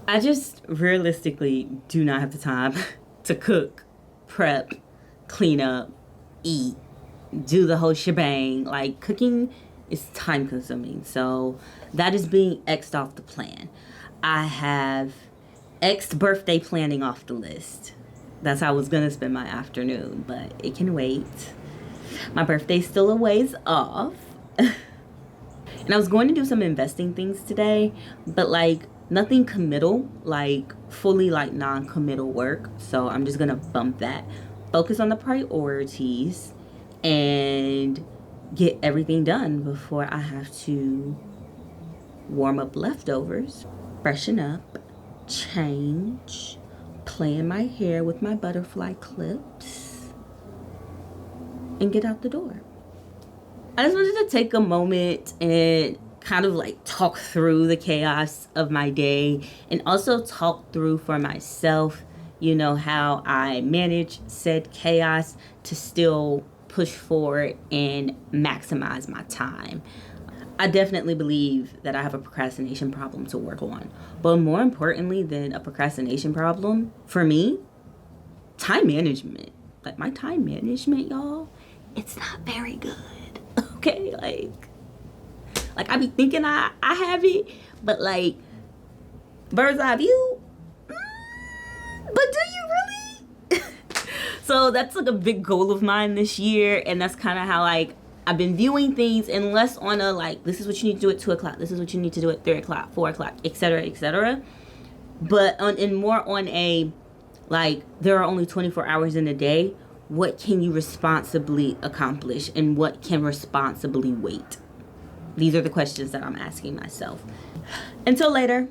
I just realistically do not have the time to cook, prep, clean up, eat, do the whole shebang. Like, cooking is time consuming. So that is being X'd off the plan. I have X'd birthday planning off the list. That's how I was gonna spend my afternoon, but it can wait. My birthday's still a ways off. And I was going to do some investing things today, but like nothing committal, like fully like non-committal work. So I'm just gonna bump that. Focus on the priorities and get everything done before I have to warm up leftovers, freshen up, change, plan my hair with my butterfly clips, and get out the door. I just wanted to take a moment and kind of like talk through the chaos of my day and also talk through for myself, you know, how I manage said chaos to still push forward and maximize my time. I definitely believe that I have a procrastination problem to work on. But more importantly than a procrastination problem, for me, time management. Like my time management, y'all, it's not very good. Okay, like I be thinking I have it, but like bird's eye view. But do you really? So that's like a big goal of mine this year, and that's kind of how like I've been viewing things, and less on a like this is what you need to do at 2 o'clock, this is what you need to do at 3 o'clock, 4 o'clock, etc., etc. But and more on a like there are only 24 hours in a day. What can you responsibly accomplish and what can responsibly wait? These are the questions that I'm asking myself. Until later.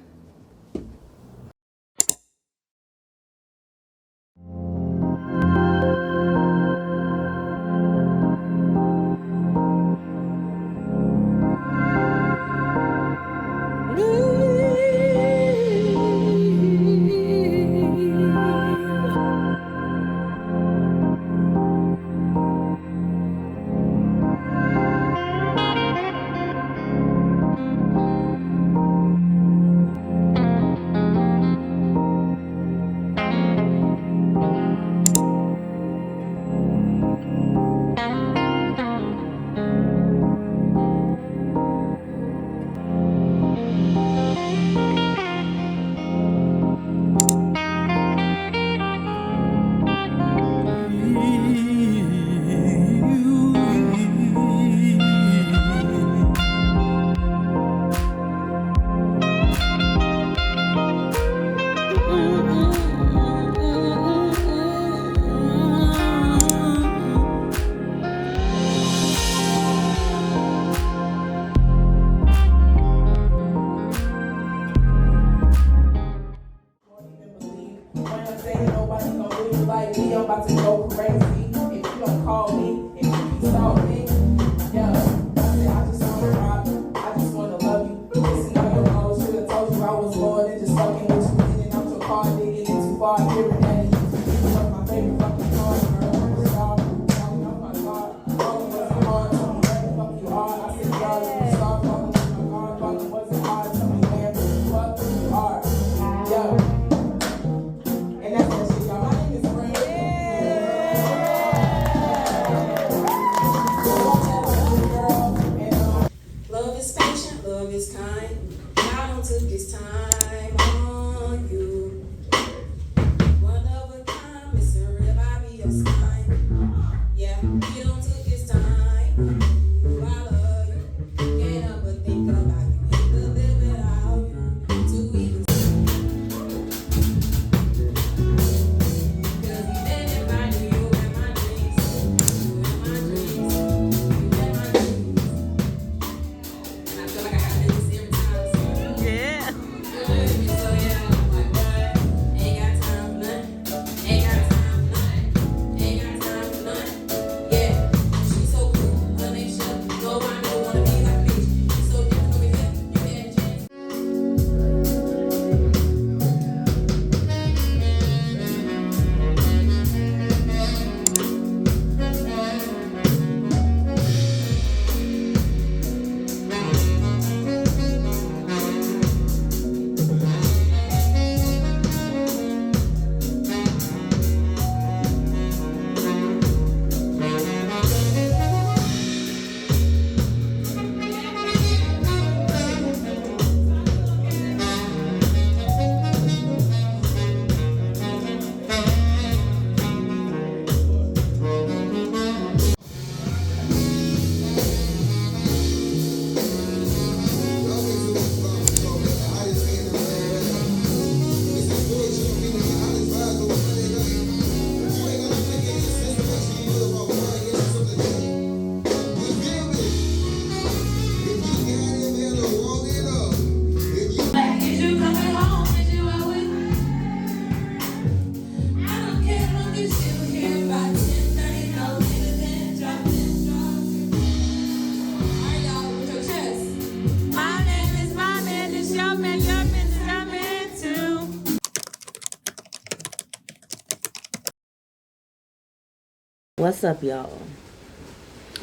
What's up, y'all?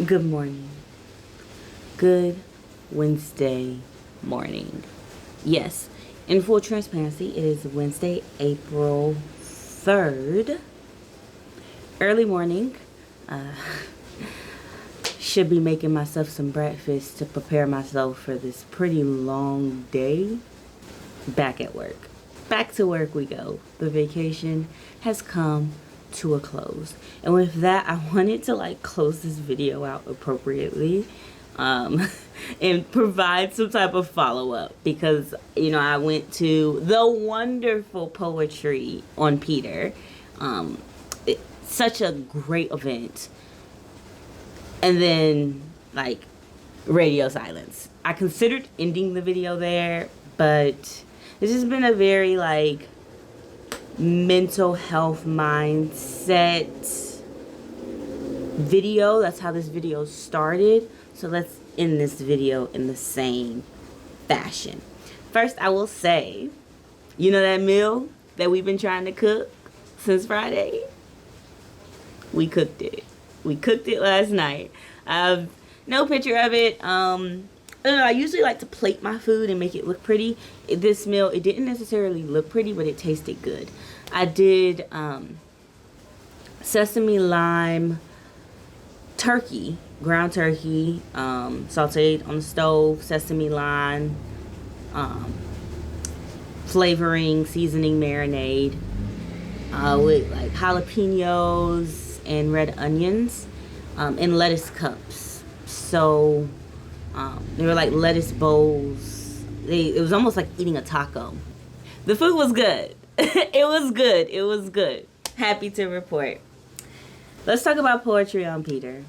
Good morning. Good Wednesday morning. Yes, in full transparency, it is Wednesday, April 3rd. Early morning. Should be making myself some breakfast to prepare myself for this pretty long day. Back at work. Back to work we go. The vacation has come to a close, and with that I wanted to close this video out appropriately and provide some type of follow-up, because I went to the wonderful poetry on Peter. Such a great event, and then radio silence. I considered ending the video there, but this has been a very mental health mindset video. That's how this video started. So let's end this video in the same fashion. First, I will say, that meal that we've been trying to cook since Friday? We cooked it. We cooked it last night. I have no picture of it. I usually like to plate my food and make it look pretty. This meal, it didn't necessarily look pretty, but it tasted good. I did sesame lime turkey, ground turkey, sauteed on the stove, sesame lime, flavoring, seasoning, marinade, with jalapenos and red onions, in lettuce cups. So they were like lettuce bowls. It was almost like eating a taco. The food was good. It was good. It was good. Happy to report. Let's talk about poetry on Peter.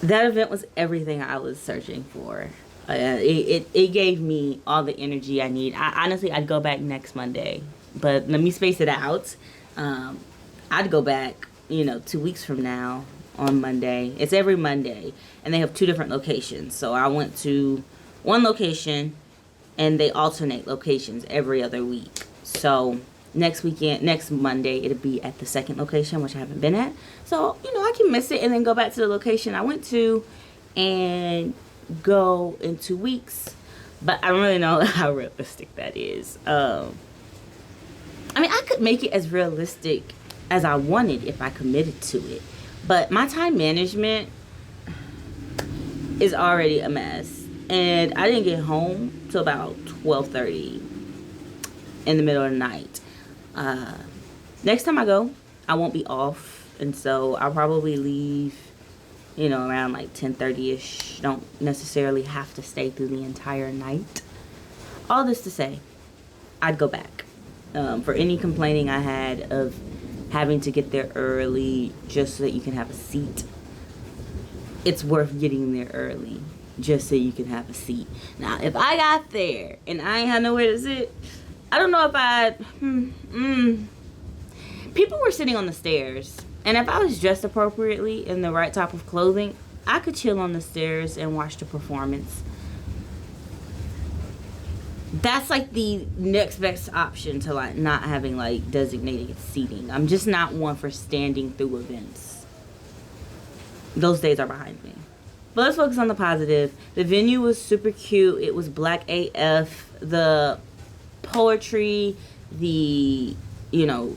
That event was everything I was searching for. It gave me all the energy I need. Honestly, I'd go back next Monday, but let me space it out. I'd go back, 2 weeks from now on Monday. It's every Monday, and they have 2 different locations. So I went to one location, and they alternate locations every other week. So next Monday, it'll be at the second location, which I haven't been at. So, I can miss it and then go back to the location I went to and go in 2 weeks. But I don't really know how realistic that is. I could make it as realistic as I wanted if I committed to it. But my time management is already a mess. And I didn't get home till about 12:30 in the middle of the night. Next time I go, I won't be off. And so I'll probably leave, around 10:30-ish. Don't necessarily have to stay through the entire night. All this to say, I'd go back. For any complaining I had of having to get there early just so that you can have a seat, it's worth getting there early just so you can have a seat. Now, if I got there and I ain't had nowhere to sit, I don't know if people were sitting on the stairs, and if I was dressed appropriately in the right type of clothing, I could chill on the stairs and watch the performance. That's the next best option to not having designated seating. I'm just not one for standing through events. Those days are behind me. But let's focus on the positive. The venue was super cute. It was black AF. The poetry, the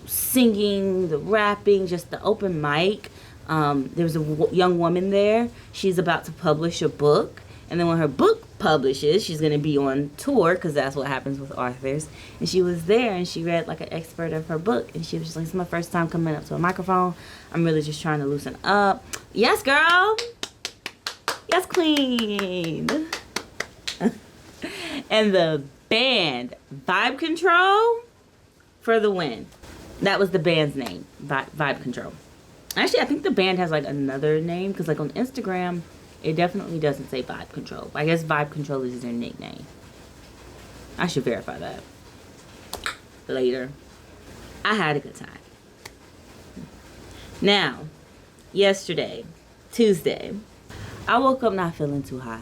singing, the rapping, just the open mic. There was a young woman there. She's about to publish a book. And then when her book publishes, she's going to be on tour, because that's what happens with authors. And she was there, and she read an excerpt of her book. And she was just like, it's my first time coming up to a microphone. I'm really just trying to loosen up. Yes, girl. Yes, queen. And the band, Vibe Control, for the win. That was the band's name, Vibe Control. Actually, I think the band has another name, because on Instagram, it definitely doesn't say Vibe Control. I guess Vibe Control is their nickname. I should verify that later. I had a good time. Now, yesterday, Tuesday, I woke up not feeling too hot.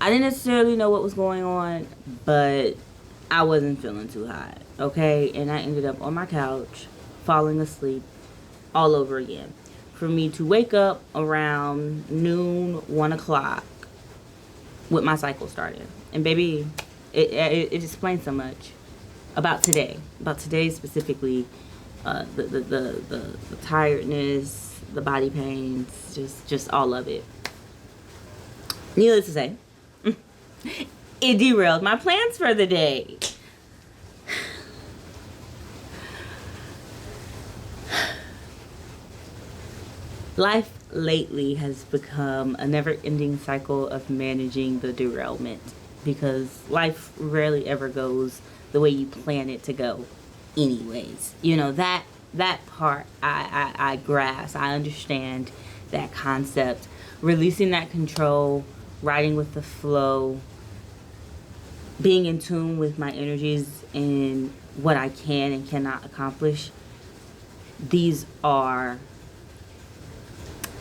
I didn't necessarily know what was going on, but I wasn't feeling too hot, okay? And I ended up on my couch, falling asleep all over again. For me to wake up around noon, 1 o'clock with my cycle starting. And baby, it explains so much about today specifically. The tiredness, the body pains, just all of it. Needless to say, it derailed my plans for the day. Life lately has become a never-ending cycle of managing the derailment, because life rarely ever goes the way you plan it to go anyways. You know, that part I grasp. I understand that concept. Releasing that control, riding with the flow, being in tune with my energies and what I can and cannot accomplish. These are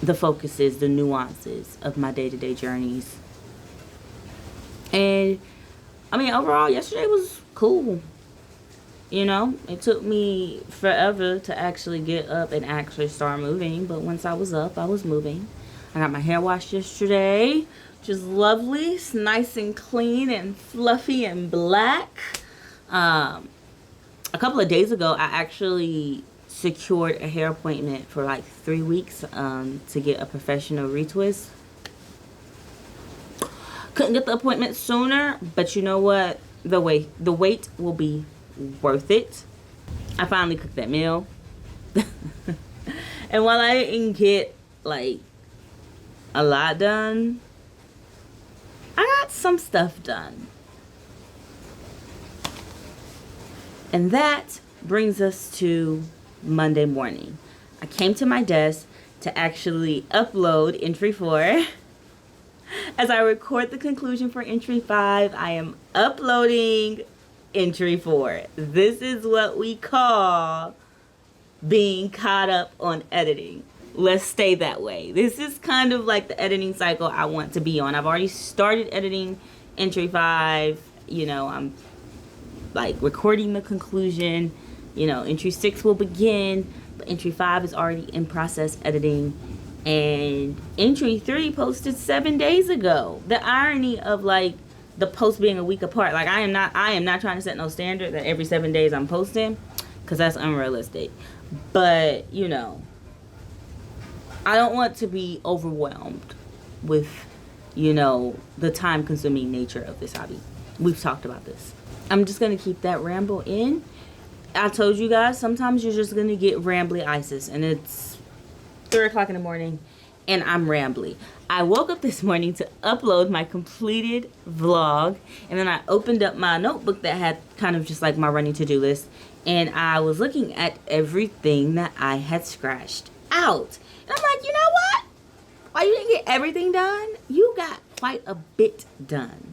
the focuses, the nuances of my day-to-day journeys. And I mean, overall, yesterday was cool. You know, it took me forever to actually get up and actually start moving, but once I was up, I was moving. I got my hair washed yesterday, which is lovely. It's nice and clean and fluffy and black. A couple of days ago, I actually secured a hair appointment for like 3 weeks to get a professional retwist. Couldn't get the appointment sooner, but you know what? The wait will be worth it. I finally cooked that meal. And while I didn't get like a lot done, I got some stuff done. And that brings us to Monday morning. I came to my desk to actually upload entry 4. As I record the conclusion for entry 5, I am uploading entry 4. This is what we call being caught up on editing. Let's stay that way. This is kind of like the editing cycle I want to be on. I've already started editing entry 5. You know, I'm like recording the conclusion. You know, entry 6 will begin, but entry 5 is already in process editing. And entry 3 posted 7 days ago. The irony of like the post being a week apart. Like I am not trying to set no standard that every 7 days I'm posting, because that's unrealistic. But you know, I don't want to be overwhelmed with, you know, the time consuming nature of this hobby. We've talked about this. I'm just gonna keep that ramble in. I told you guys, sometimes you're just gonna get rambly Isis, and it's 3 o'clock in the morning and I'm rambly. I woke up this morning to upload my completed vlog, and then I opened up my notebook that had kind of just like my running to-do list, and I was looking at everything that I had scratched out. And I'm like, you know what? Why you didn't get everything done? You got quite a bit done.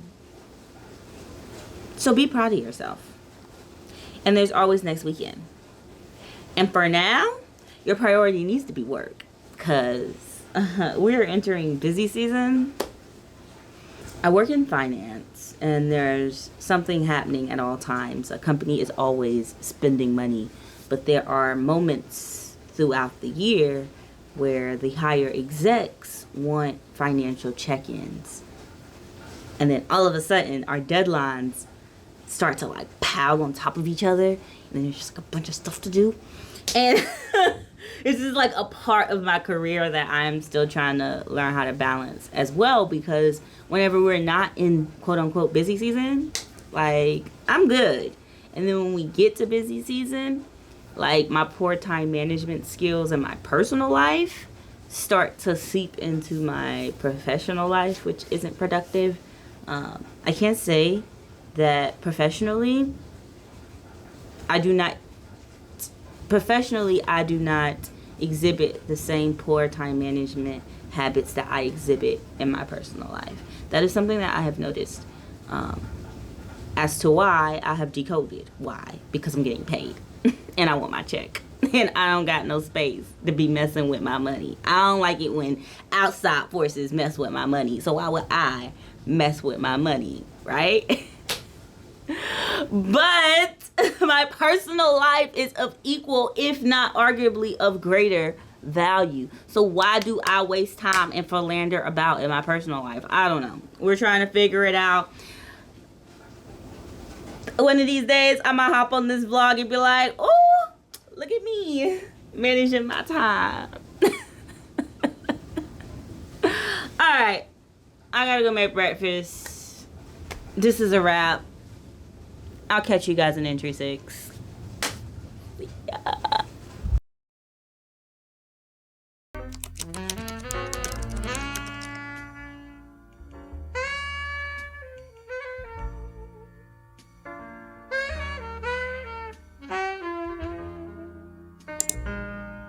So be proud of yourself. And there's always next weekend. And for now, your priority needs to be work, because we're entering busy season. I work in finance, and there's something happening at all times. A company is always spending money, but there are moments throughout the year where the higher execs want financial check-ins. And then all of a sudden, our deadlines start to like pile on top of each other, and then there's just like a bunch of stuff to do. And this is like a part of my career that I'm still trying to learn how to balance as well, because whenever we're not in quote unquote busy season, like I'm good. And then when we get to busy season, like my poor time management skills in my personal life start to seep into my professional life, which isn't productive. I can't say that professionally I do not exhibit the same poor time management habits that I exhibit in my personal life. That is something that I have noticed. As to why, I have decoded why. Because I'm getting paid and I want my check, and I don't got no space to be messing with my money. I don't like it when outside forces mess with my money, so why would I mess with my money, right? But My personal life is of equal, if not arguably of greater value. So why do I waste time and philander about in my personal life? I don't know. We're trying to figure it out. One of these days, I might hop on this vlog and be like, oh, look at me managing my time. Alright, I gotta go make breakfast. This is a wrap. I'll catch you guys in entry 6.